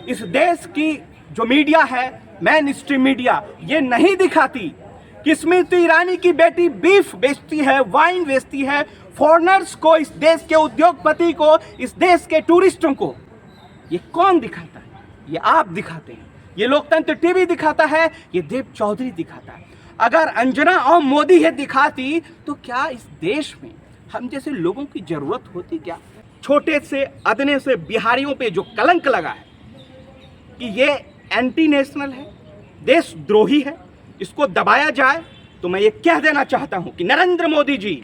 इस देश की जो मीडिया है, मेन स्ट्रीम मीडिया, ये नहीं दिखाती कि स्मृति ईरानी की बेटी बीफ बेचती है, वाइन बेचती है, फॉरेनर्स को, इस देश के उद्योगपति को, इस देश के टूरिस्टों को। ये कौन दिखाता है? ये आप दिखाते हैं। ये लोकतंत्र टीवी दिखाता है, ये देव चौधरी दिखाता है। अगर अंजना और मोदी ये दिखाती तो क्या इस देश में हम जैसे लोगों की जरूरत होती? क्या छोटे से अदने से बिहारियों पे जो कलंक लगा है कि ये एंटी नेशनल है, देशद्रोही है, इसको दबाया जाए, तो मैं ये कह देना चाहता हूं कि नरेंद्र मोदी जी,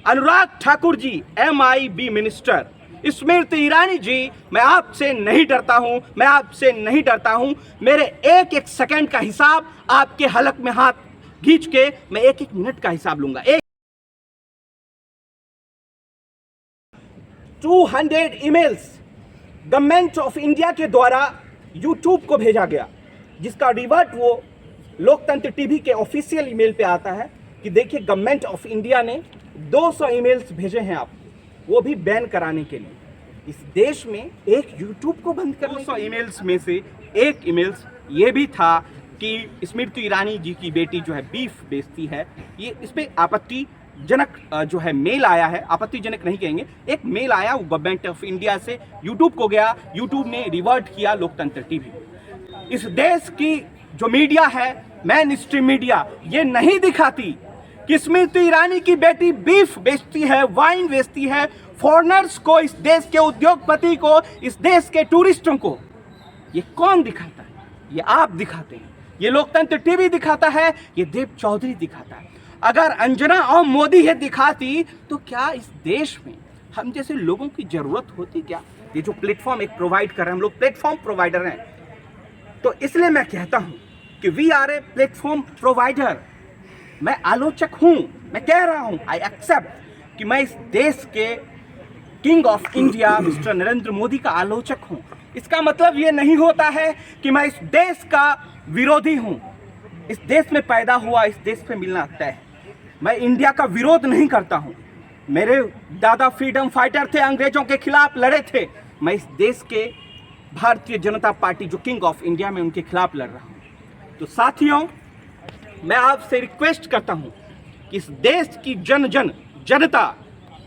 अनुराग ठाकुर जी, MIB मिनिस्टर, स्मृति ईरानी जी, मैं आपसे नहीं डरता हूं, मैं आपसे नहीं डरता हूं। मेरे एक एक सेकंड का हिसाब आपके हलक में हाथ खींच के मैं एक एक मिनट का हिसाब लूंगा। 200 ईमेल्स गवर्नमेंट ऑफ इंडिया के द्वारा यूट्यूब को भेजा गया, जिसका रिवर्ट वो लोकतंत्र टीवी के ऑफिशियल ईमेल पे आता है कि देखिए गवर्नमेंट ऑफ इंडिया ने 200 ईमेल्स भेजे हैं आप, वो भी बैन कराने के लिए। इस देश में एक यूट्यूब को बंद करने 200 ईमेल्स में से एक ईमेल्स ये भी था कि स्मृति ईरानी जी की बेटी जो है बीफ बेचती है। ये इस पे आपत्तिजनक जो है मेल आया है, आपत्तिजनक नहीं कहेंगे, एक मेल आया वो गवर्नमेंट ऑफ इंडिया से यूट्यूब को गया, यूट्यूब ने रिवर्ट किया लोकतंत्र टीवी। इस देश की जो मीडिया है, मेन स्ट्रीम मीडिया, ये नहीं दिखाती कि स्मृति ईरानी की बेटी बीफ बेचती है, वाइन बेचती है, फॉरेनर्स को, इस देश के उद्योगपति को, इस देश के टूरिस्टों को। ये कौन दिखाता है? ये आप दिखाते हैं। ये लोकतंत्र टीवी दिखाता है, ये देव चौधरी दिखाता है। अगर अंजना और मोदी ये दिखाती तो क्या इस देश में हम जैसे लोगों की जरूरत होती? क्या ये जो प्लेटफॉर्म एक प्रोवाइड कर रहे हैं, हम लोग प्लेटफॉर्म प्रोवाइडर हैं, तो इसलिए मैं कहता हूं कि we are a platform provider. मैं आलोचक हूं, मैं कह रहा हूं, आई एक्सेप्ट कि मैं इस देश के king of India mister Narendra Modi का आलोचक हूं। इसका मतलब ये नहीं होता है कि मैं इस देश का विरोधी हूं। इस देश में पैदा हुआ, इस देश पे मिलना तय है। मैं इंडिया का विरोध नहीं करता हूं। मेरे दादा फ्रीडम फाइटर थे, अंग्रेजों के खिलाफ लड़े थे। मैं इस देश के भारतीय जनता पार्टी जो किंग ऑफ इंडिया में, उनके खिलाफ लड़ रहा हूं। तो साथियों, मैं आपसे रिक्वेस्ट करता हूं कि इस देश की जनता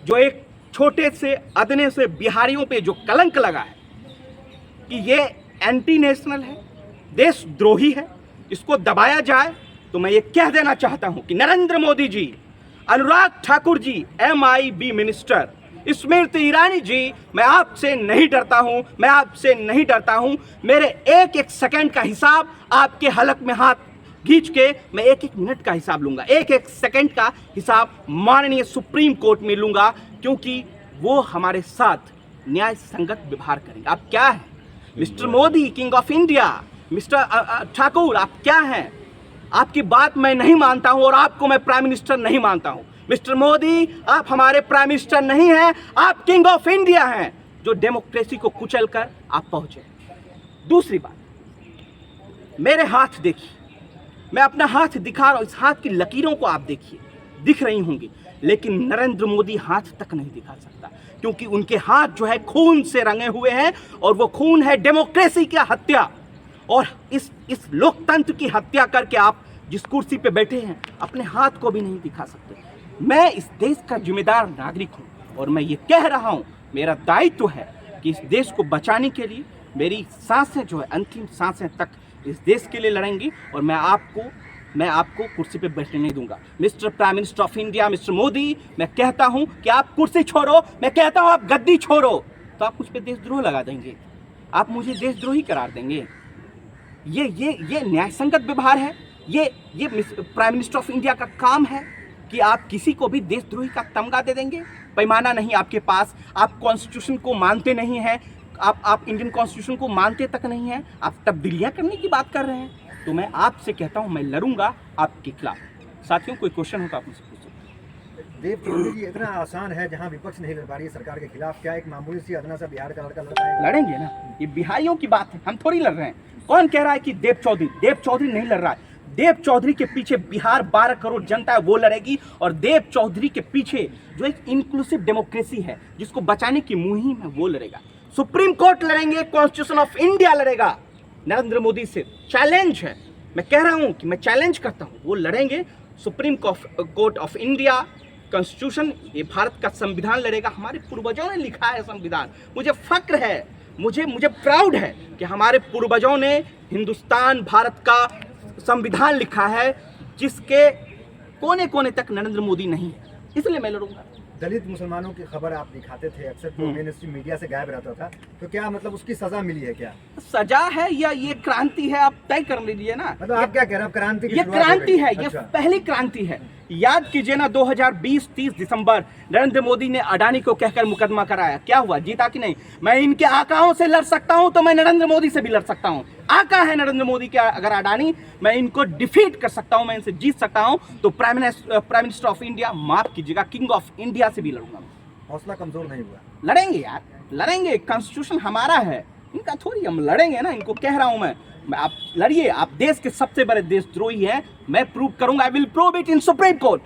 जो एक छोटे से अदने से बिहारियों पे जो कलंक लगा है कि ये एंटी नेशनल है, देशद्रोही है, इसको दबाया जाए, तो मैं ये कह देना चाहता हूं कि नरेंद्र मोदी जी, अनुराग ठाकुर जी, MIB मिनिस्टर, स्मृति ईरानी जी, मैं आपसे नहीं डरता हूं, मैं आपसे नहीं डरता हूं। मेरे एक एक सेकंड का हिसाब आपके हलक में हाथ खींच के मैं एक एक मिनट का हिसाब लूंगा। एक एक सेकंड का हिसाब माननीय सुप्रीम कोर्ट में लूंगा, क्योंकि वो हमारे साथ न्याय संगत व्यवहार करेंगे। आप क्या हैं mister Modi, king of India, mister Thakur, आप क्या हैं? आपकी बात मैं नहीं मानता हूं और आपको मैं प्राइम मिनिस्टर नहीं मानता हूं। मिस्टर मोदी, आप हमारे प्राइम मिनिस्टर नहीं हैं, आप किंग ऑफ इंडिया हैं, जो डेमोक्रेसी को कुचल कर आप पहुंचे। दूसरी बात, मेरे हाथ देखिए, मैं अपना हाथ दिखा रहा हूं, इस हाथ की लकीरों को आप देखिए, दिख रही होंगी, लेकिन नरेंद्र मोदी हाथ तक नहीं दिखा सकता, क्योंकि उनके हाथ जो है खून से रंगे हुए हैं, और वो खून है डेमोक्रेसी की हत्या। और इस लोकतंत्र की हत्या करके आप जिस कुर्सी पे बैठे हैं, अपने हाथ को भी नहीं दिखा सकते। मैं इस देश का जिम्मेदार नागरिक हूं, और मैं ये कह रहा हूं, मेरा दायित्व है कि इस देश को बचाने के लिए मेरी सांसें जो है, अंतिम सांसें तक इस देश के लिए लड़ेंगी, और मैं आपको कुर्सी पे बैठने नहीं दूंगा। Mister prime minister of India, mister Modi, मैं कहता हूं कि आप कुर्सी छोड़ो, मैं कहता हूं आप गद्दी छोड़ो, तो आप मुझ पे देशद्रोह लगा देंगे, आप मुझे देशद्रोही करार देंगे। ये न्याय संगत व्यवहार है? ये प्राइम मिनिस्टर ऑफ इंडिया का काम है कि आप किसी को भी देशद्रोही का तमगा दे देंगे? पैमाना नहीं आपके पास, आप कॉन्स्टिट्यूशन को मानते नहीं हैं, आप इंडियन कॉन्स्टिट्यूशन को मानते तक नहीं हैं, आप तब्दीलियां करने की बात कर रहे हैं। तो मैं आपसे कहता हूं, मैं लड़ूंगा आपके खिलाफ। साथियों, कोई क्वेश्चन हो तो आप मुझसे पूछ सकते हैं। देव चौधरी जी, इतना आसान है जहां विपक्ष नहीं लड़ पा रही है सरकार के खिलाफ, क्या एक मामूली सी अदना सा बिहार का लड़का लड़ पाएगा? लड़ेंगे ना, ये बिहारियों की बात है, हम थोड़ी लड़ रहे हैं। कौन कह रहा है कि देव चौधरी नहीं लड़ रहा है? देव चौधरी के पीछे बिहार 12 करोड़ जनता है, वो लड़ेगी, और देव चौधरी के पीछे जो एक इंक्लूसिव डेमोक्रेसी है, जिसको बचाने की मुहिम है, वो लड़ेगा। सुप्रीम कोर्ट लड़ेंगे, कॉन्स्टिट्यूशन ऑफ इंडिया लड़ेगा नरेंद्र मोदी से। चैलेंज है, मैं कह रहा हूं कि मैं चैलेंज करता हूं, वो लड़ेंगे। Supreme court of India, constitution, ये भारत का संविधान लड़ेगा। हमारे पूर्वजों ने लिखा है संविधान, मुझे फक्र है, मुझे प्राउड है कि हमारे पूर्वजों ने हिंदुस्तान, भारत का संविधान लिखा है, जिसके कोने कोने तक नरेंद्र मोदी नहीं है, इसलिए मैं लड़ूंगा। दलित मुसलमानों की खबर आप दिखाते थे अक्सर, तो मेन स्ट्रीम मीडिया से गायब रहता था, तो क्या मतलब उसकी सजा मिली है क्या? सजा है या ये क्रांति है, आप तय कर लीजिए ना। मतलब आप क्या कह रहे हैं, क्रांति की ये शुरुआत हो क्रांति गई? है, ये अच्छा। पहली क्रांति है। याद कीजिए ना, 2020-30 दिसंबर नरेंद्र मोदी ने अडानी को कहकर मुकदमा कराया, क्या हुआ, जीता कि नहीं? मैं इनके आकाओं से लड़ सकता हूं तो मैं नरेंद्र मोदी से भी लड़ सकता हूं। आका है नरेंद्र मोदी के अगर अडानी, मैं इनको डिफीट कर सकता हूं, मैं इनसे जीत सकता हूं। तो प्राइम मिनिस्टर ऑफ इंडिया, माफ कीजिएगा, किंग ऑफ इंडिया से भी लड़ूंगा। हौसला कमजोर नहीं हुआ? लड़ेंगे यार, लड़ेंगे, कॉन्स्टिट्यूशन हमारा है, इनका थोड़ी, हम लड़ेंगे ना, इनको कह रहा हूं मैं। आप लड़िए, आप देश के सबसे बड़े देशद्रोही हैं, मैं प्रूव करूंगा, I will prove it in supreme court.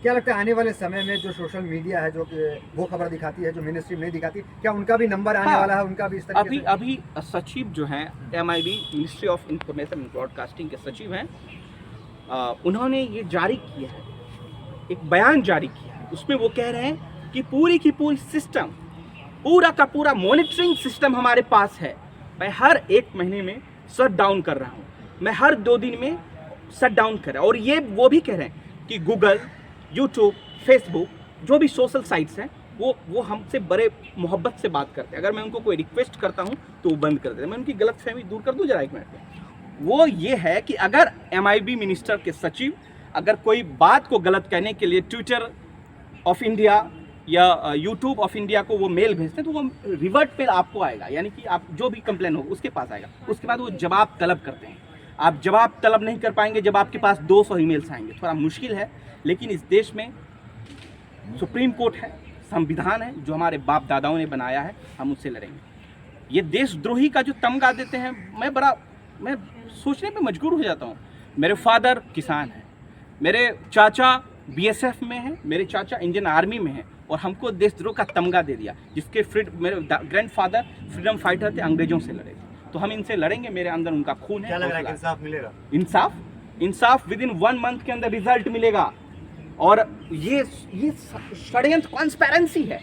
क्या लगता है आने वाले समय में जो सोशल मीडिया है, जो वो खबर दिखाती है जो मिन स्ट्रीम नहीं दिखाती, क्या उनका भी नंबर आने वाला है, उनका भी इस तरीके से? अभी सचिव जो हैं MIB, ministry of information and broadcasting के सचिव हैं, उन्होंने ये जारी किया है, एक बयान जारी किया है, उसमें वो कह रहे हैं कि पूरी की पूरी सिस्टम, पूरा का पूरा मॉनिटरिंग सिस्टम हमारे पास है। मैं हर 1 महीने में शट डाउन कर रहा हूँ, मैं हर 2 दिन में शट डाउन कर रहा हूँ। और ये वो भी कह रहे हैं कि गूगल, यूट्यूब, फेसबुक, जो भी सोशल साइट्स हैं, वो हमसे बड़े मोहब्बत से बात करते हैं। अगर मैं उनको कोई रिक्वेस्ट करता हूँ तो वो बंद कर देते हैं। मैं उनकी गलतफहमी दूर कर दूँ जरा 1 मिनट में। वो ये है कि अगर MIB मिनिस्टर के सचिव अगर कोई बात को गलत कहने के लिए ट्विटर ऑफ इंडिया या यूट्यूब ऑफ इंडिया को वो मेल भेजते हैं, तो वो रिवर्ट पे आपको आएगा, यानी कि आप जो भी कंप्लेन हो उसके पास आएगा। उसके बाद वो जवाब तलब करते हैं। आप जवाब तलब नहीं कर पाएंगे जब आपके पास 200 ईमेल्स आएंगे, थोड़ा मुश्किल है। लेकिन इस देश में सुप्रीम कोर्ट है, संविधान है, जो हमारे बाप दादाओं ने बनाया है, हम उससे लड़ेंगे। ये देशद्रोही का जो तमगा देते हैं, मैं सोचने पे मजबूर हो जाता हूँ। मेरे फादर किसान हैं, मेरे चाचा BSF में हैं, मेरे चाचा इंडियन आर्मी में हैं, और हमको देशद्रोह का तमगा दे दिया, जिसके मेरे ग्रैंडफादर फ्रीडम फाइटर थे, अंग्रेजों से लड़े थे। तो हम इनसे लड़ेंगे, मेरे अंदर उनका खून है। क्या लग रहा है कि इंसाफ मिलेगा? इंसाफ विद इन 1 मंथ के अंदर रिजल्ट मिलेगा। और ये षड्यंत्र, कॉन्स्पेरेंसी है।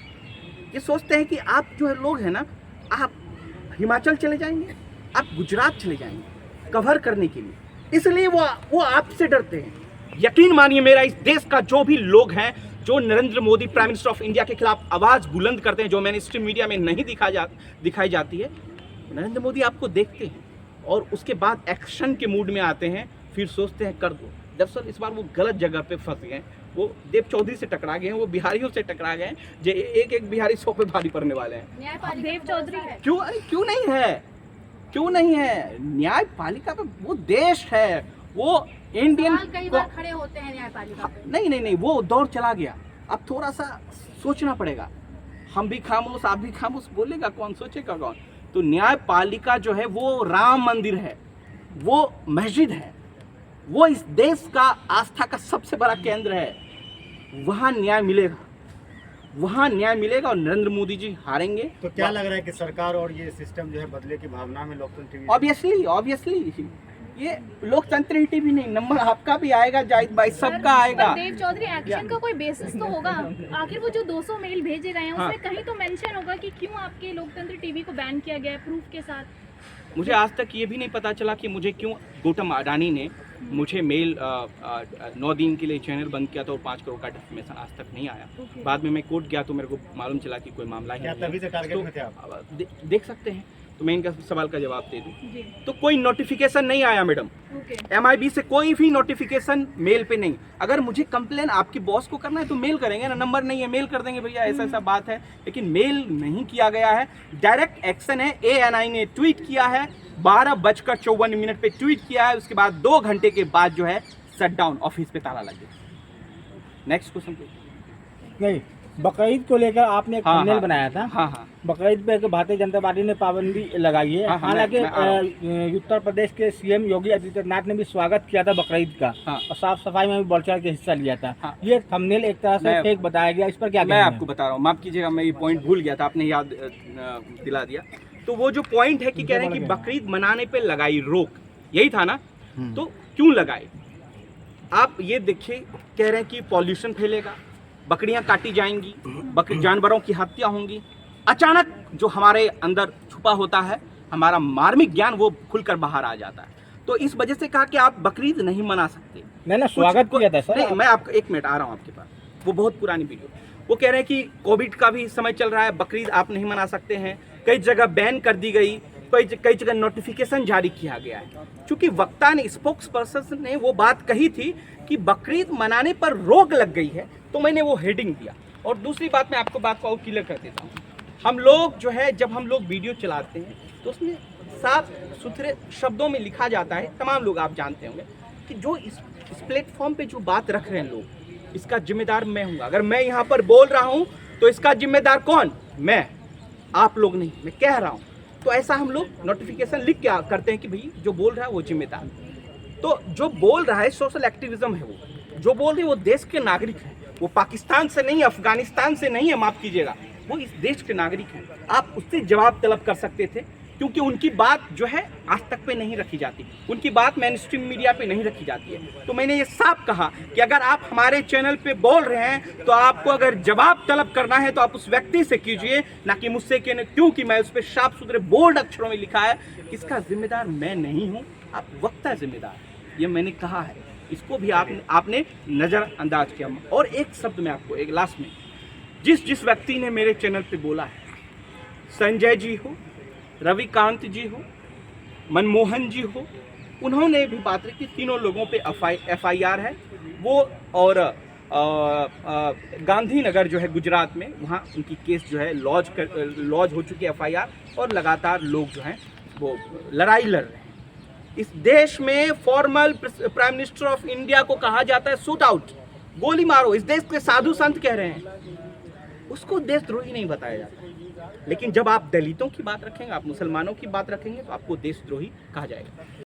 ये सोचते हैं कि आप जो है लोग हैं ना, आप हिमाचल चले जाएंगे, आप गुजरात चले जाएंगे कवर करने के लिए, इसलिए वो आपसे डरते हैं। यकीन मानिए मेरा, इस देश का जो भी लोग हैं, जो Narendra Modi prime minister of India के खिलाफ आवाज बुलंद करते हैं, जो मेन स्ट्रीम मीडिया में नहीं दिखाई जाती है, नरेंद्र मोदी आपको देखते हैं और उसके बाद एक्शन के मूड में आते हैं, फिर सोचते हैं कर दो। दरअसल इस बार वो गलत जगह पे फंस गए, वो देव चौधरी से टकरा गए हैं, वो बिहारियों से टकरा गए हैं, जो एक बिहारी 100 पे भारी पड़ने वाले हैं। देव चौधरी है। क्यों नहीं है? न्यायपालिका पे वो देश है, वो इंडियन कई बार खड़े होते हैं न्यायपालिका पे। नहीं, वो दौर चला गया। अब थोड़ा सा सोचना पड़ेगा। हम भी खामोश, आप भी खामोश, बोलेगा कौन, सोचेगा कौन? तो न्यायपालिका जो है वो राम मंदिर है, वो मस्जिद है, वो इस देश का आस्था का सबसे बड़ा केंद्र है। वहाँ न्याय मिलेगा और नरेंद्र मोदी जी हारेंगे। तो क्या लग रहा है कि सरकार और ये सिस्टम जो है बदले की भावना में लोकतंत्र ऑब्वियसली ये लोकतंत्र टीवी नहीं, नंबर आपका भी आएगा, जाहिद भाई सबका आएगा। देव चौधरी, एक्शन का कोई बेसिस तो होगा? आखिर वो जो 200 मेल भेजे गए हैं, उसमें कहीं तो मेंशन होगा कि क्यों आपके लोकतंत्र टीवी को बैन किया गया है, प्रूफ के साथ। मुझे आज तक ये भी नहीं पता चला कि मुझे क्यों गौतम अडानी ने मुझे मेल 9 दिन के लिए चैनल बंद किया था और 5 करोड़ का डिफेमेशन आज तक नहीं आया। बाद में मैं कोर्ट गया तो मेरे को मालूम चला कि कोई मामला ही नहीं है। तभी से टारगेट में थे आप? देख सकते हैं, तो मैं इनका सवाल का जवाब दे दूं तो कोई नोटिफिकेशन नहीं आया मैडम। MIB से कोई भी नोटिफिकेशन मेल पे नहीं। अगर मुझे कंप्लेन आपकी बॉस को करना है तो मेल करेंगे ना, नंबर नहीं है मेल कर देंगे, भैया ऐसा बात है, लेकिन मेल नहीं किया गया है। डायरेक्ट एक्शन है। ANI ने ट्वीट किया है, 12:54 पे ट्वीट किया है, उसके बाद 2 घंटे के बाद जो है शट डाउन, ऑफिस पे ताला लग गया। नेक्स्ट क्वेश्चन नहीं, बकरीद को लेकर आपने एक हाँ, थंबनेल हाँ। बनाया था। हाँ हाँ बकरीद पे भारतीय जनता पार्टी ने पाबंदी लगाई है। हाँ, हाँ, हालांकि मैं आ रहा उत्तर प्रदेश के सीएम योगी आदित्यनाथ ने भी स्वागत किया था बकरीद का हाँ। और साफ सफाई में भी बढ़ चढ़ के हिस्सा लिया था। हाँ। ये थंबनेल एक तरह से मैं- फेक बताया गया, इस पर क्या मैं कहना आपको बता रहा हूँ, माफ कीजिएगा, मैं ये पॉइंट भूल गया था, आपने याद दिला दिया। तो वो जो पॉइंट है कि कह रहे हैं कि बकरीद मनाने पे लगाई रोक, यही था ना। तो क्यों लगाई? आप ये देखिए, कह रहे हैं कि पॉल्यूशन फैलेगा, बकरियां काटी जाएंगी, जानवरों की हत्या होंगी। अचानक जो हमारे अंदर छुपा होता है, हमारा मार्मिक ज्ञान, वो खुलकर बाहर आ जाता है। तो इस वजह से कहा कि आप बकरीद नहीं मना सकते। मैंने स्वागत किया था सर। नहीं, मैं आपको एक मिनट आ रहा हूँ आपके पास, वो बहुत पुरानी वीडियो। वो कह रहे हैं कि कोविड का भी समय चल रहा है, बकरीद आप नहीं मना सकते हैं, कई जगह बैन कर दी गई, कई जगह नोटिफिकेशन जारी किया गया है। क्योंकि वक्ता ने, स्पोक्स पर्सन ने वो बात कही थी कि बकरीद मनाने पर रोक लग गई है, तो मैंने वो हेडिंग दिया। और दूसरी बात, मैं आपको बात को और क्लियर कर देता हूँ। हम लोग जो है, जब हम लोग वीडियो चलाते हैं तो उसमें साफ सुथरे शब्दों में लिखा जाता है, तमाम लोग आप जानते होंगे, कि जो इस प्लेटफॉर्म पे जो बात रख रहे हैं लोग, इसका जिम्मेदार मैं हूँ। अगर मैं यहाँ पर बोल रहा हूँ तो इसका जिम्मेदार कौन? मैं, आप लोग नहीं, मैं कह रहा हूँ। तो ऐसा हम लोग नोटिफिकेशन लिख के करते हैं कि भाई जो बोल रहा है वो जिम्मेदार। तो जो बोल रहा है सोशल एक्टिविज्म है, वो जो बोल रहे हैं वो देश के नागरिक हैं, वो पाकिस्तान से नहीं, अफगानिस्तान से नहीं है, माफ कीजिएगा, वो इस देश के नागरिक हैं। आप उससे जवाब तलब कर सकते थे, क्योंकि उनकी बात जो है आज तक पे नहीं रखी जाती, उनकी बात मेन स्ट्रीम मीडिया पे नहीं रखी जाती है। तो मैंने ये साफ कहा कि अगर आप हमारे चैनल पे बोल रहे हैं तो आपको अगर जवाब तलब करना है तो आप उस व्यक्ति से कीजिए, ना कि मुझसे, क्योंकि मैं उस पर साफ सुथरे बोल्ड अक्षरों में लिखा है कि इसका जिम्मेदार मैं नहीं हूँ, आप वक्ता जिम्मेदार, ये मैंने कहा है। इसको भी आपने नज़रअंदाज किया। और एक शब्द मैं आपको, एक लास्ट में, जिस व्यक्ति ने मेरे चैनल पे बोला है, संजय जी हो, रविकांत जी हो, मनमोहन जी हो, उन्होंने भी बात रखी। तीनों लोगों पे FIR है वो, और गांधीनगर जो है गुजरात में, वहाँ उनकी केस जो है लॉज हो चुकी है FIR, और लगातार लोग जो हैं वो लड़ाई लड़ रहे हैं। इस देश में formal prime minister of India को कहा जाता है शूट आउट, गोली मारो। इस देश के साधु संत कह रहे हैं, उसको देशद्रोही नहीं बताया जाता। लेकिन जब आप दलितों की बात रखेंगे, आप मुसलमानों की बात रखेंगे, तो आपको देशद्रोही कहा जाएगा।